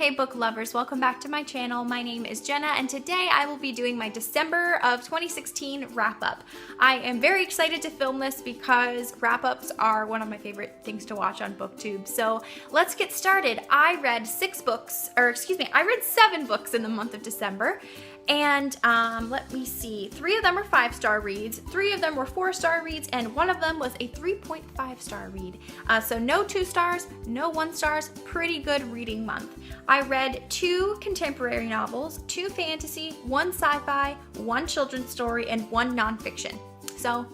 Hey book lovers, welcome back to my channel. My name is Jenna and today I will be doing my December of 2016 wrap-up. I am very excited to film this because wrap-ups are one of my favorite things to watch on BookTube. So let's get started. I read 7 books in the month of December. And let me see, 3 of them were 5-star reads, 3 of them were 4-star reads, and 1 of them was a 3.5-star read. So no 2 stars, no 1 stars, pretty good reading month. I read 2 contemporary novels, 2 fantasy, 1 sci-fi, 1 children's story, and 1 nonfiction. So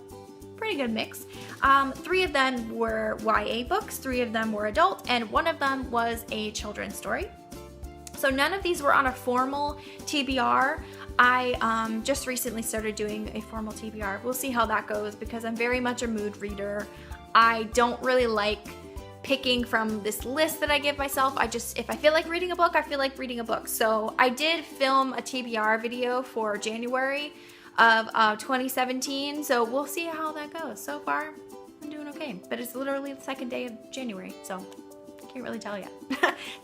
pretty good mix. 3 of them were YA books, 3 of them were adult, and 1 of them was a children's story. So none of these were on a formal TBR. I just recently started doing a formal TBR. We'll see how that goes because I'm very much a mood reader. I don't really like picking from this list that I give myself. If I feel like reading a book, I feel like reading a book. So I did film a TBR video for January of 2017. So we'll see how that goes. So far, I'm doing okay. But it's literally the 2nd day of January, so can't really tell yet.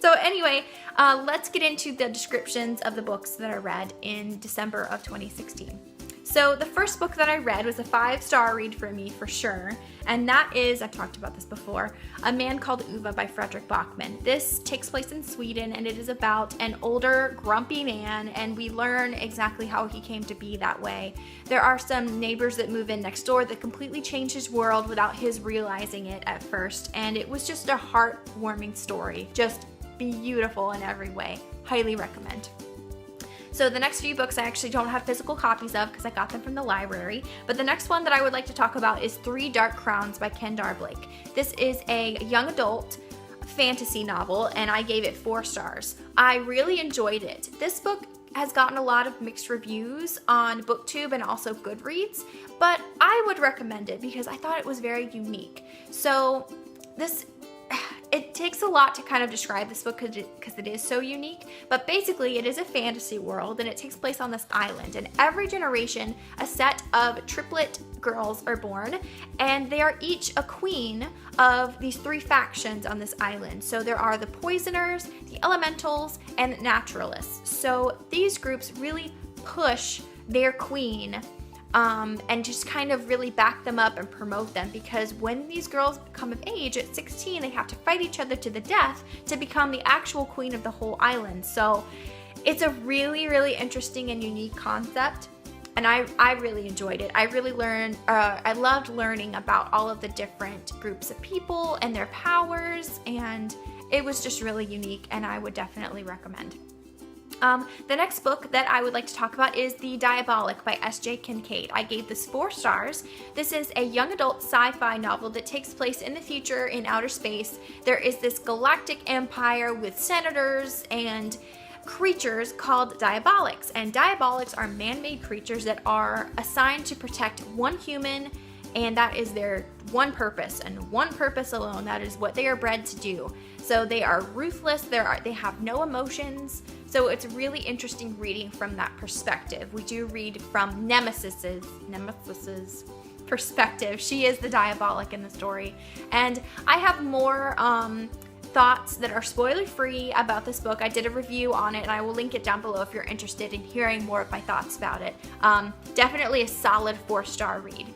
So anyway, let's get into the descriptions of the books that I read in December of 2016. So the first book that I read was a 5-star read for me for sure, and that is, I've talked about this before, A Man Called Eva by Fredrik Backman. This takes place in Sweden and it is about an older grumpy man, and we learn exactly how he came to be that way. There are some neighbors that move in next door that completely change his world without his realizing it at first, and it was just a heartwarming story, just beautiful in every way. Highly recommend. So the next few books I actually don't have physical copies of because I got them from the library, but the next one that I would like to talk about is 3 Dark Crowns by Ken Diabolic. This is a young adult fantasy novel and I gave it 4 stars. I really enjoyed it. This book has gotten a lot of mixed reviews on BookTube and also Goodreads, but I would recommend it because I thought it was very unique. So it takes a lot to kind of describe this book because it is so unique, but basically it is a fantasy world and it takes place on this island, and every generation a set of triplet girls are born and they are each a queen of these 3 factions on this island. So there are the poisoners, the elementals, and naturalists. So these groups really push their queen and just kind of really back them up and promote them, because when these girls come of age at 16, they have to fight each other to the death to become the actual queen of the whole island. So it's a really, really interesting and unique concept, and I really enjoyed it. I loved learning about all of the different groups of people and their powers, and it was just really unique, and I would definitely recommend. The next book that I would like to talk about is The Diabolic by S.J. Kincaid. I gave this 4 stars. This is a young adult sci-fi novel that takes place in the future in outer space. There is this galactic empire with senators and creatures called Diabolics, and Diabolics are man-made creatures that are assigned to protect one human, and that is their one purpose and one purpose alone. That is what they are bred to do. So they are ruthless, they have no emotions. So it's really interesting reading from that perspective. We do read from Nemesis's perspective. She is the Diabolic in the story. And I have more thoughts that are spoiler-free about this book. I did a review on it and I will link it down below if you're interested in hearing more of my thoughts about it. Definitely a solid 4-star read.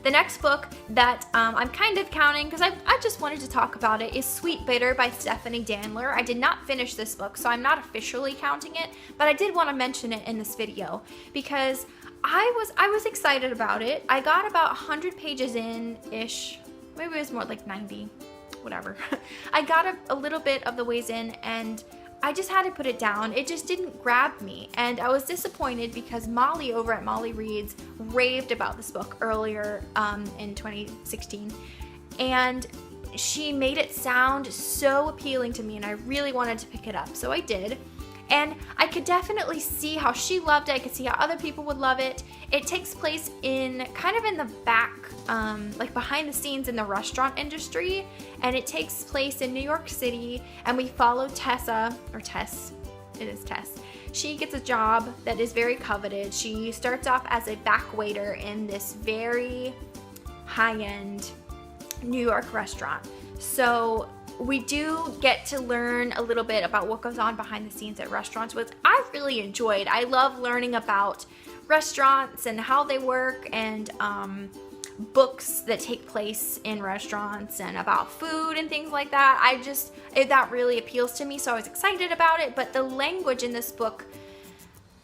The next book that I'm kind of counting, because I just wanted to talk about it, is Sweet Bitter by Stephanie Danler. I did not finish this book, so I'm not officially counting it, but I did want to mention it in this video because I was excited about it. I got about 100 pages in-ish, maybe it was more like 90, whatever. I got a little bit of the ways in and I just had to put it down. It just didn't grab me, and I was disappointed because Molly over at Molly Reads raved about this book earlier in 2016, and she made it sound so appealing to me, and I really wanted to pick it up, so I did. And I could definitely see how she loved it. I could see how other people would love it. It takes place in kind of in the back, like behind the scenes in the restaurant industry. And it takes place in New York City. And we follow Tessa, or Tess, it is Tess. She gets a job that is very coveted. She starts off as a back waiter in this very high-end New York restaurant. So we do get to learn a little bit about what goes on behind the scenes at restaurants, which I really enjoyed. I love learning about restaurants and how they work, and books that take place in restaurants and about food and things like that. That really appeals to me, so I was excited about it. But the language in this book,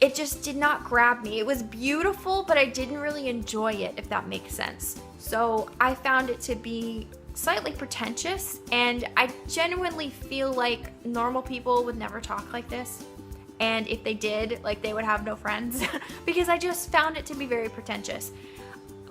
it just did not grab me. It was beautiful, but I didn't really enjoy it, if that makes sense. So I found it to be slightly pretentious, and I genuinely feel like normal people would never talk like this. And if they did, like, they would have no friends because I just found it to be very pretentious.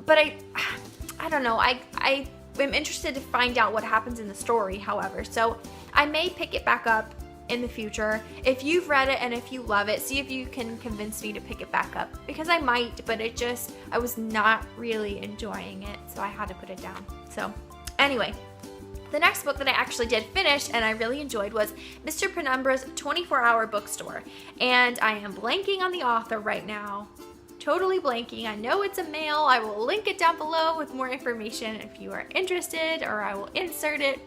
But I don't know. I am interested to find out what happens in the story, however. So I may pick it back up in the future. If you've read it and if you love it, see if you can convince me to pick it back up, because I might, but I was not really enjoying it, so I had to put it down. So anyway, the next book that I actually did finish and I really enjoyed was Mr. Penumbra's 24-Hour Bookstore. And I am blanking on the author right now. Totally blanking. I know it's a male. I will link it down below with more information if you are interested, or I will insert it.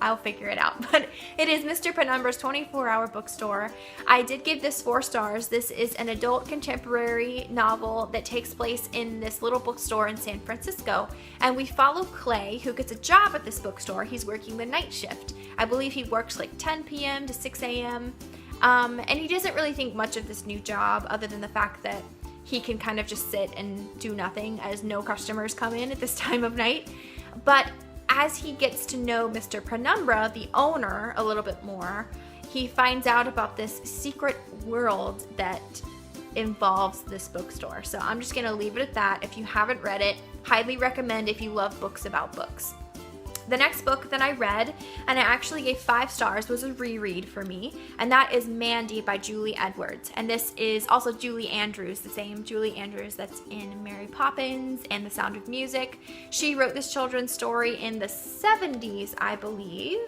I'll figure it out. But it is Mr. Penumbra's 24-Hour Bookstore. I did give this 4 stars. This is an adult contemporary novel that takes place in this little bookstore in San Francisco. And we follow Clay, who gets a job at this bookstore. He's working the night shift. I believe he works like 10 p.m. to 6 a.m. And he doesn't really think much of this new job, other than the fact that he can kind of just sit and do nothing as no customers come in at this time of night. But as he gets to know Mr. Penumbra, the owner, a little bit more, he finds out about this secret world that involves this bookstore. So I'm just gonna leave it at that. If you haven't read it, highly recommend if you love books about books. The next book that I read, and I actually gave 5 stars, was a reread for me, and that is Mandy by Julie Edwards. And this is also Julie Andrews, the same Julie Andrews that's in Mary Poppins and The Sound of Music. She wrote this children's story in the 70s, I believe.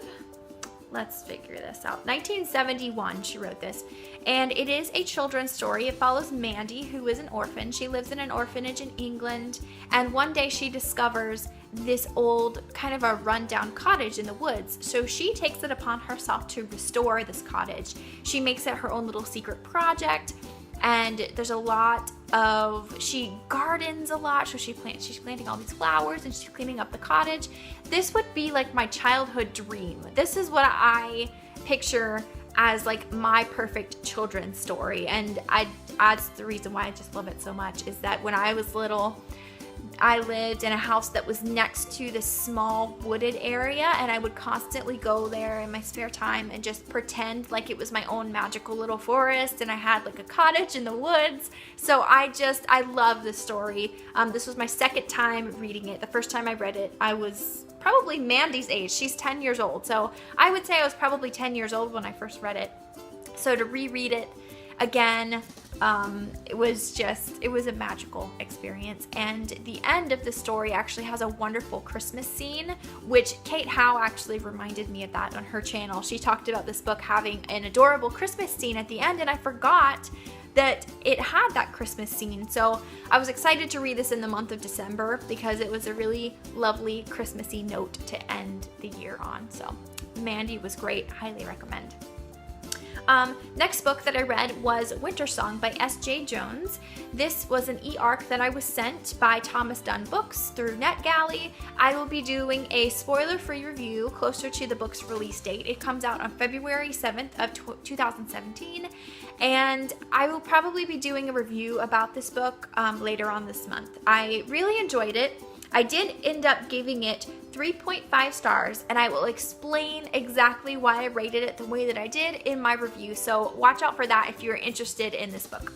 Let's figure this out. 1971 she wrote this, and it is a children's story. It follows Mandy, who is an orphan. She lives in an orphanage in England, and one day she discovers this old, kind of a rundown cottage in the woods. So she takes it upon herself to restore this cottage. She makes it her own little secret project, and there's a lot of, she gardens a lot, so she's planting all these flowers and she's cleaning up the cottage. This would be like my childhood dream. This is what I picture as like my perfect children's story, and that's the reason why I just love it so much, is that when I was little, I lived in a house that was next to this small wooded area, and I would constantly go there in my spare time and just pretend like it was my own magical little forest, and I had like a cottage in the woods. So I love this story. This was my second time reading it. The first time I read it, I was probably Mandy's age. She's 10 years old. So I would say I was probably 10 years old when I first read it. So to reread it again, it was a magical experience. And the end of the story actually has a wonderful Christmas scene, which Kate Howe actually reminded me of that on her channel. She talked about this book having an adorable Christmas scene at the end, and I forgot that it had that Christmas scene. So I was excited to read this in the month of December because it was a really lovely Christmassy note to end the year on. So Mandy was great, highly recommend. Next book that I read was Winter Song by S.J. Jones. This was an e-arc that I was sent by Thomas Dunn Books through NetGalley. I will be doing a spoiler-free review closer to the book's release date. It comes out on February 7th of 2017, and I will probably be doing a review about this book later on this month. I really enjoyed it. I did end up giving it 3.5 stars, and I will explain exactly why I rated it the way that I did in my review, so watch out for that if you're interested in this book.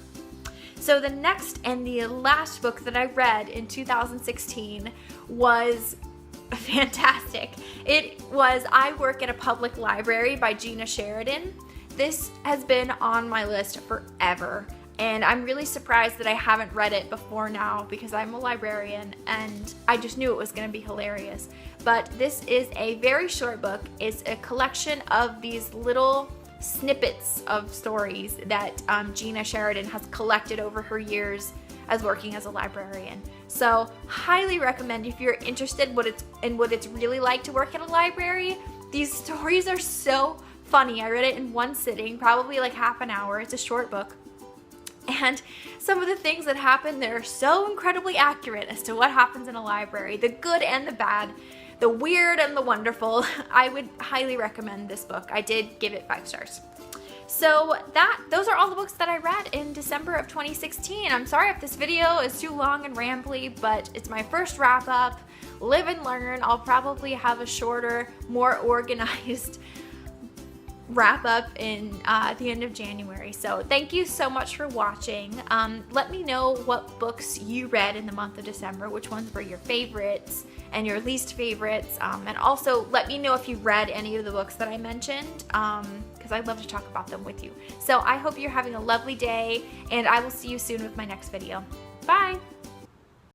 So the next and the last book that I read in 2016 was fantastic. It was I Work at a Public Library by Gina Sheridan. This has been on my list forever, and I'm really surprised that I haven't read it before now because I'm a librarian and I just knew it was going to be hilarious. But this is a very short book. It's a collection of these little snippets of stories that Gina Sheridan has collected over her years as working as a librarian. So highly recommend if you're interested in what it's really like to work at a library. These stories are so funny. I read it in one sitting, probably like half an hour. It's a short book. And some of the things that happen there are so incredibly accurate as to what happens in a library, the good and the bad, the weird and the wonderful. I would highly recommend this book. I did give it 5 stars. So those are all the books that I read in December of 2016. I'm sorry if this video is too long and rambly, but it's my first wrap up. Live and learn. I'll probably have a shorter, more organized wrap up in the end of January. So thank you so much for watching. Let me know what books you read in the month of December, which ones were your favorites and your least favorites, and also let me know if you read any of the books that I mentioned, because I'd love to talk about them with you. So I hope you're having a lovely day, and I will see you soon with my next video. Bye!